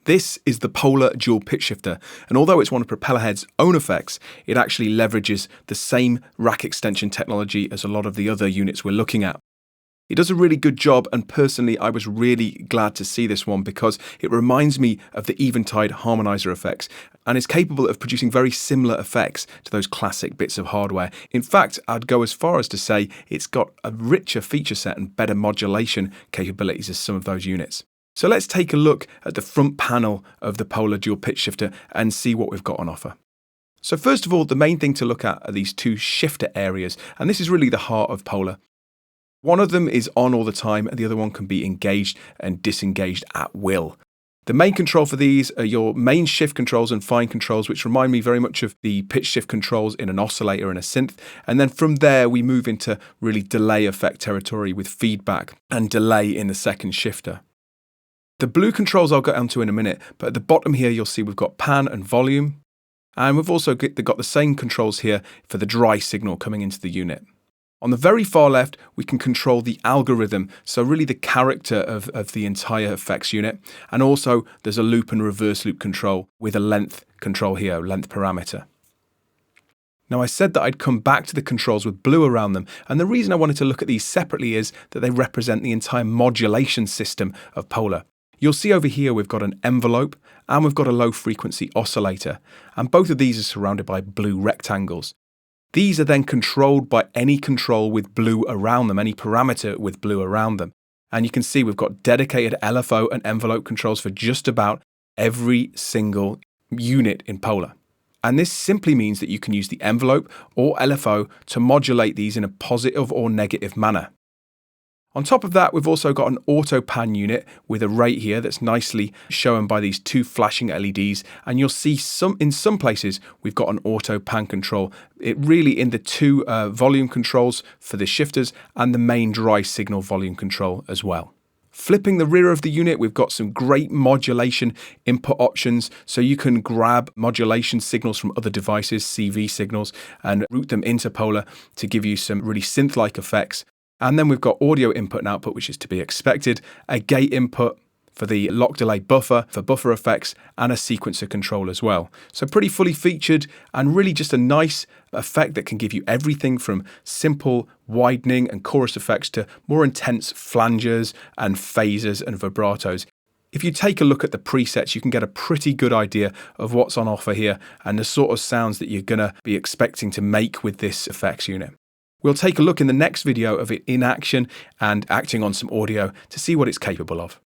This is the Polar Dual Pitch Shifter, and although it's one of Propellerheads' own effects, it actually leverages the same rack extension technology as a lot of the other units we're looking at. It does a really good job, and personally I was really glad to see this one because it reminds me of the Eventide harmonizer effects and is capable of producing very similar effects to those classic bits of hardware. In fact, I'd go as far as to say it's got a richer feature set and better modulation capabilities as some of those units. So let's take a look at the front panel of the Polar Dual Pitch Shifter and see what we've got on offer. So first of all, the main thing to look at are these two shifter areas, and this is really the heart of Polar. One of them is on all the time, and the other one can be engaged and disengaged at will. The main control for these are your main shift controls and fine controls, which remind me very much of the pitch shift controls in an oscillator and a synth. And then from there, we move into really delay effect territory with feedback and delay in the second shifter. The blue controls I'll get onto in a minute, but at the bottom here you'll see we've got pan and volume, and we've also got the same controls here for the dry signal coming into the unit. On the very far left we can control the algorithm, so really the character of the entire effects unit, and also there's a loop and reverse loop control with a length control here, length parameter. Now I said that I'd come back to the controls with blue around them, and the reason I wanted to look at these separately is that they represent the entire modulation system of Polar. You'll see over here we've got an envelope and we've got a low frequency oscillator, and both of these are surrounded by blue rectangles. These are then controlled by any control with blue around them, any parameter with blue around them. And you can see we've got dedicated LFO and envelope controls for just about every single unit in Polar. And this simply means that you can use the envelope or LFO to modulate these in a positive or negative manner. On top of that, we've also got an auto pan unit with a rate here that's nicely shown by these two flashing LEDs, and you'll see in some places we've got an auto pan control. It really in the two volume controls for the shifters and the main dry signal volume control as well. Flipping the rear of the unit, we've got some great modulation input options, so you can grab modulation signals from other devices, CV signals, and route them into Polar to give you some really synth-like effects. And then we've got audio input and output, which is to be expected, a gate input for the lock delay buffer, for buffer effects, and a sequencer control as well. So pretty fully featured, and really just a nice effect that can give you everything from simple widening and chorus effects to more intense flanges and phasers and vibratos. If you take a look at the presets, you can get a pretty good idea of what's on offer here and the sort of sounds that you're going to be expecting to make with this effects unit. We'll take a look in the next video of it in action and acting on some audio to see what it's capable of.